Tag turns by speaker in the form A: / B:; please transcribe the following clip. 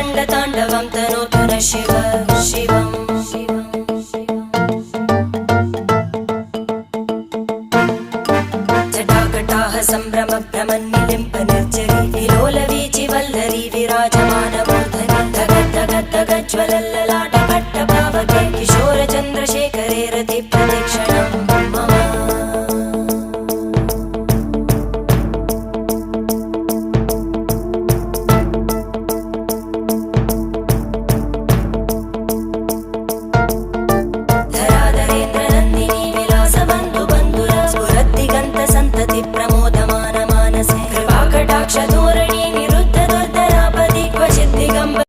A: रङ्गताण्डवं तनोतु न शिव शिवम् जटाकटाः सम्भ्रमभ्रमन्निलिम्प निर्जरी विलोलवीचि वल्लरी विराजमानमूर्धनि धगद्धगद्धगज्ज्वलल्ललाट